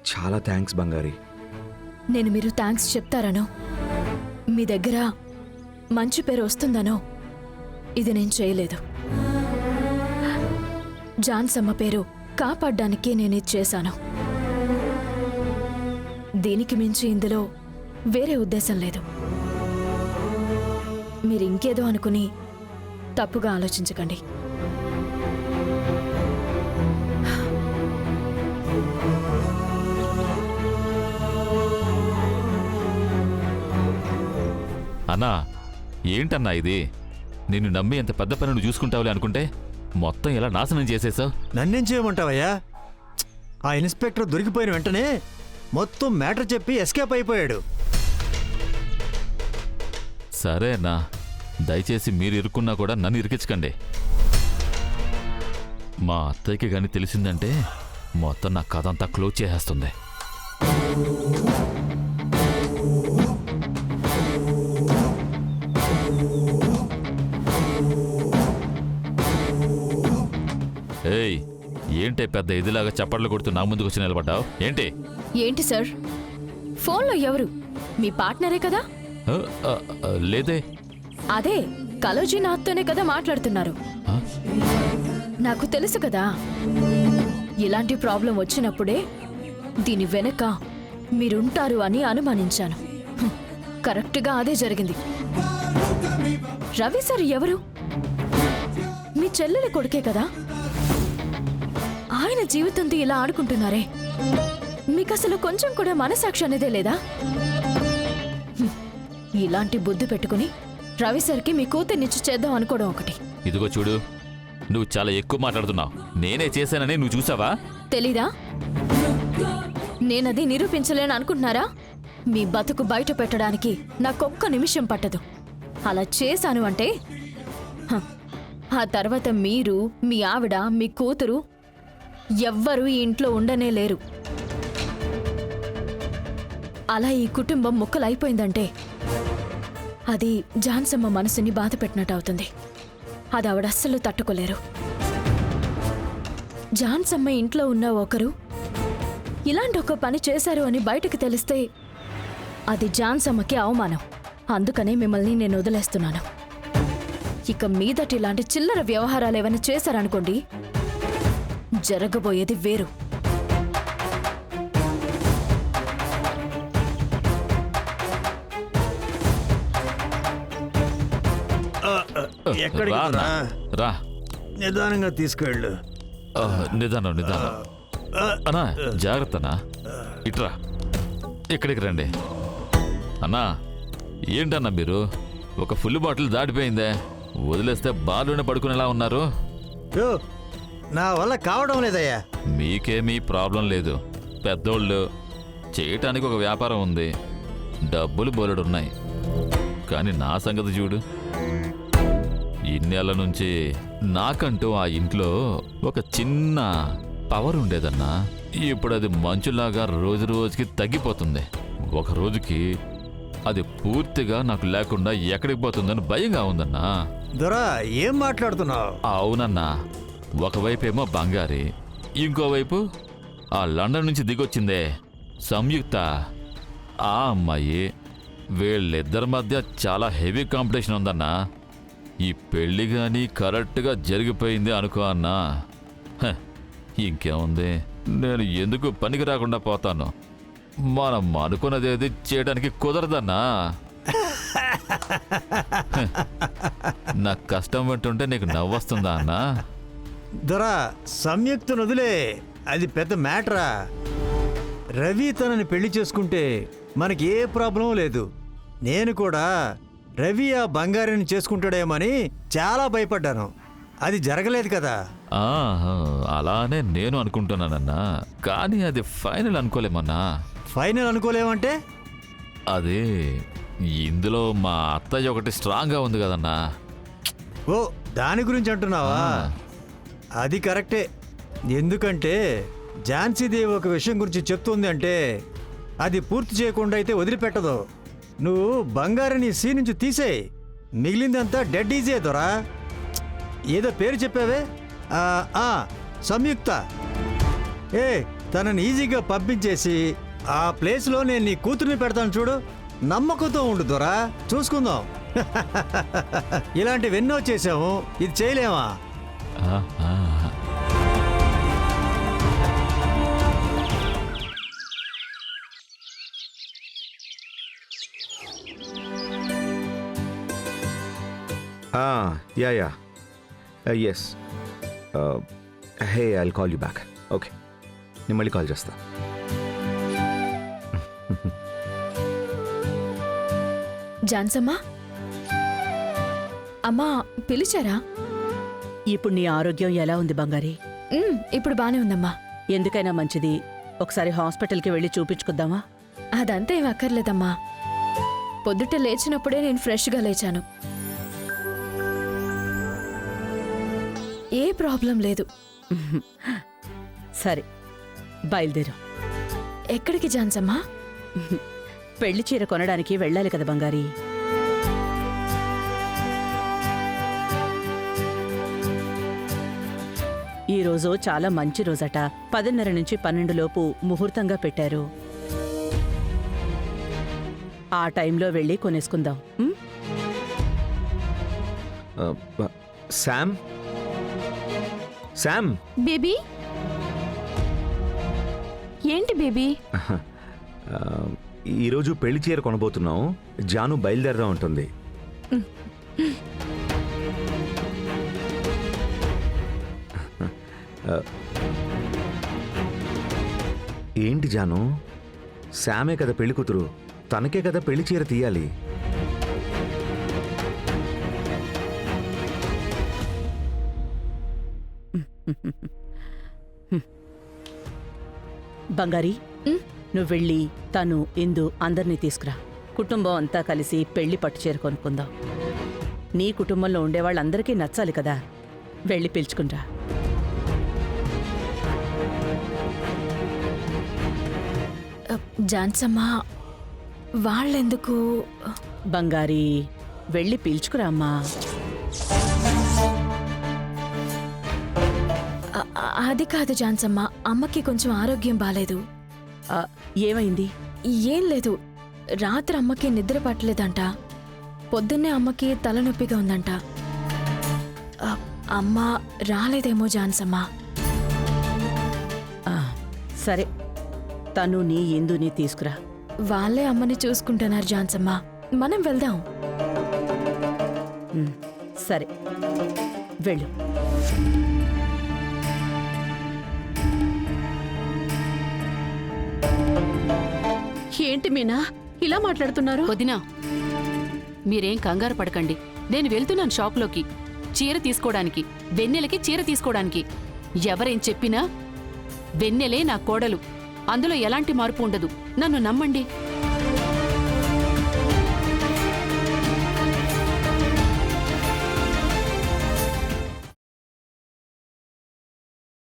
చాలా థ్యాంక్స్ బంగారి. నేను మీరు థ్యాంక్స్ చెప్తారనో, మీ దగ్గర మంచి పేరు వస్తుందనో ఇది నేను చేయలేదు. జాన్సమ్మ పేరు కాపాడ్డానికి నేనిది చేశాను. దీనికి మించి ఇందులో వేరే ఉద్దేశం లేదు. మీరు ఇంకేదో అనుకుని తప్పుగా ఆలోచించకండి. అన్నా, ఏంటన్నా ఇది? నిన్ను నమ్మి ఎంత పెద్ద పని నువ్వు చూసుకుంటావులే అనుకుంటే మొత్తం ఎలా నాశనం చేసేసావు. నన్నేం చేయమంటావయ్యా? ఆ ఇన్స్పెక్టర్ దొరికిపోయిన వెంటనే మొత్తం మ్యాటర్ చెప్పి ఎస్కేప్ అయిపోయాడు. సరే అన్నా, దయచేసి మీరు ఇరుక్కున్నా కూడా నన్ను ఇరికించకండి. మా అత్తయ్యకి కానీ తెలిసిందంటే మొత్తం నా కథ అంతా క్లోజ్ చేసేస్తుంది. ఏయ్, ఏంటి పెద్ద ఇదిలాగా చప్పట్లు కొడుతూ నా ముందుకు వచ్చి నిలబడ్డావు? ఏంటి ఏంటి సార్, ఫోన్లో ఎవరు? మీ పార్ట్నరే కదా? లేదే. అదే కలోజీనాథ్తోనే కదా మాట్లాడుతున్నారు. ఆ? నాకు తెలుసు కదా, ఇలాంటి ప్రాబ్లం వచ్చినప్పుడే దీని వెనక మీరుంటారు అని అనుమానించాను. కరెక్ట్గా అదే జరిగింది. రవి సార్ ఎవరు? మీ చెల్లెలి కొడుకే కదా? ఆయన జీవితంతో ఇలా ఆడుకుంటున్నారే, మీకసలు కొంచెం కూడా మనసాక్షి అనేదే లేదా? ఇలాంటి బుద్ధి పెట్టుకుని రవి సార్కి మీ కూతుర్నిచ్చి చేద్దాం అనుకోవడం ఒకటి. ఇదిగో చూడు, నువ్వు చాలా ఎక్కువ మాట్లాడుతున్నావు. నేనే చేశానని నువ్వు చూసావా? తెలీదా? నేనది నిరూపించలేను అనుకుంటున్నారా? మీ బతుకు బయట పెట్టడానికి నాకొక్క నిమిషం పట్టదు. అలా చేశాను అంటే ఆ తర్వాత మీరు, మీ ఆవిడ, మీ కూతురు ఎవ్వరూ ఈ ఇంట్లో ఉండనే లేరు. అలా ఈ కుటుంబం ముక్కలైపోయిందంటే అది జాన్సమ్మ మనసుని బాధ పెట్టినట్టు అవుతుంది. అది ఆవిడ అస్సలు తట్టుకోలేరు. జాన్సమ్మ ఇంట్లో ఉన్న ఒకరు ఇలాంటి ఒక పని చేశారు అని బయటకు తెలిస్తే అది జాన్సమ్మకి అవమానం. అందుకనే మిమ్మల్ని నేను వదిలేస్తున్నాను. ఇక మీదటి ఇలాంటి చిల్లర వ్యవహారాలు ఏమైనా చేశారనుకోండి, జరగబోయేది వేరు. ఎక్కడికి రా అన్నా, రా. నిదానంగా తీసుకెళ్ళు. నిదానం నిదానం అన్నా, జాగ్రత్తనా. ఇట్రా, ఇక్కడికి రండి. అన్నా, ఏంటన్నా మీరు ఒక ఫుల్ బాటిల్ దాటిపోయిందే, వదిలేస్తే బాలునే పడుకునేలా ఉన్నారు. యో, నా వల్ల కావడం లేదయ్యా. మీకేమీ ప్రాబ్లం లేదు. పెద్దోళ్ళు చేయటానికి ఒక వ్యాపారం ఉంది, డబ్బులు బోలెడున్నాయి. కానీ నా సంగతి చూడు, ఇన్నేళ్ల నుంచి నాకంటూ ఆ ఇంట్లో ఒక చిన్న పవర్ ఉండేదన్నా. ఇప్పుడు అది మంచులాగా రోజు రోజుకి తగ్గిపోతుంది. ఒక రోజుకి అది పూర్తిగా నాకు లేకుండా ఎక్కడికి పోతుందని భయంగా ఉందన్నా. దొరా, ఏం మాట్లాడుతున్నావు? అవునన్నా, ఒకవైపేమో బంగారి, ఇంకోవైపు ఆ లండన్ నుంచి దిగొచ్చిందే సంయుక్త, ఆ అమ్మాయి. వీళ్ళిద్దరి మధ్య చాలా హెవీ కాంపిటీషన్ ఉందన్నా. ఈ పెళ్లి కానీ కరెక్ట్గా జరిగిపోయింది అనుకో అన్నా, ఇంకేముంది, నేను ఎందుకు పనికి రాకుండా పోతాను. మనం అనుకున్నదేది చేయడానికి కుదరదన్నా. నా కష్టం వింటుంటే నీకు నవ్వొస్తుందా అన్నా? దొరా, సంయుక్తను వదిలే, అది పెద్ద మ్యాటరా. రవి తనని పెళ్లి చేసుకుంటే మనకి ఏ ప్రాబ్లం లేదు. నేను కూడా రవి ఆ బంగారిని చేసుకుంటాడేమని చాలా భయపడ్డాను. అది జరగలేదు కదా. అలానే నేను అనుకుంటున్నానన్నా, కానీ అది ఫైనల్ అనుకోలేమన్నా. ఫైనల్ అనుకోలేమంటే? అది ఇందులో మా అత్తయ్య ఒకటి స్ట్రాంగ్గా ఉంది కదన్నా. ఓ, దాని గురించి అంటున్నావా? అది కరెక్టే. ఎందుకంటే ఝాన్సీదేవి ఒక విషయం గురించి చెప్తుంది అంటే అది పూర్తి చేయకుండా అయితే వదిలిపెట్టదు. నువ్వు బంగారుని సీ నుంచి తీసేయి, మిగిలిందంతా డెడ్ ఈజీ దొరా. ఏదో పేరు చెప్పావే, సంయుక్త. ఏ, తనని ఈజీగా పంపించేసి ఆ ప్లేస్లో నేను నీ కూతుర్ని పెడతాను చూడు. నమ్మకంతో ఉండు దొరా, చూసుకుందాం. ఇలాంటివెన్నో చేసాము, ఇది చేయలేమా? ఆహా. Yeah yes. Hey, I'll call you back. Okay, నేను మళ్ళీ కాల్ చేస్తా. జాన్సమ్మా, అమ్మా పిలిచారా? ఇప్పుడు నీ ఆరోగ్యం ఎలా ఉంది బంగారి? ఇప్పుడు బానే ఉందమ్మా. ఎందుకైనా మంచిది ఒకసారి హాస్పిటల్కి వెళ్ళి చూపించుకుందామా? అదంతా ఏం అక్కర్లేదమ్మా. పొద్దుట లేచినప్పుడే నేను ఫ్రెష్గా లేచాను. ఏ ప్రాబ్లం లేదు. సరే, బయలుదేరు. ఎక్కడికి జాన్సమ్మా? పెళ్లి చీర కొనడానికి వెళ్ళాలి కదా బంగారి. ఈరోజు చాలా మంచి రోజట. 10:30 నుంచి 12 లోపు ముహూర్తంగా పెట్టారు. ఆ టైంలో వెళ్ళి కొనేసుకుందాం. Sam, Sam. బేబీ, ఏంటి బేబీ? ఈరోజు పెళ్లి చీర కొనబోతున్నాం. జాను బయలుదేరదా ఉంటుంది. ఏంటి జాను, శామే కదా పెళ్లి కూతురు, తనకే కదా పెళ్లి చీర తీయాలి. బంగారి, నువ్వు వెళ్ళి తను ఇందు అందరినీ తీసుకురా. కుటుంబం అంతా కలిసి పెళ్లి పట్టుచీర కొనుక్కుందాం. నీ కుటుంబంలో ఉండేవాళ్ళందరికీ నచ్చాలి కదా. వెళ్ళి పిలుచుకుంటా. జాన్సమ్మా, వాళ్ళెందుకు? బంగారి, వెళ్ళి పిలుచుకురా అమ్మా. అది కాదు జాన్సమ్మా, అమ్మకి కొంచెం ఆరోగ్యం బాలేదు. ఏమైంది? ఏం లేదు, రాత్రి అమ్మకి నిద్ర పట్టలేదంట. పొద్దున్నే అమ్మకి తలనొప్పిగా ఉందంట. అమ్మ రాలేదేమో జాన్సమ్మా. సరే, తను నీ ఇందుని తీసుకురా. వాళ్ళే అమ్మని చూసుకుంటున్నారు జాన్సమ్మా, మనం వెళ్దాం. సరే, వెళ్ళు. ఏంటి మీనా ఇలా మాట్లాడుతున్నారు? వదినా, మీరేం కంగారు పడకండి. నేను వెళ్తున్నాను షాప్లోకి చీర తీసుకోవడానికి, వెన్నెలకి చీర తీసుకోవడానికి. ఎవరేం చెప్పినా వెన్నెలే నా కోడలు, అందులో ఎలాంటి మార్పు ఉండదు. నన్ను నమ్మండి.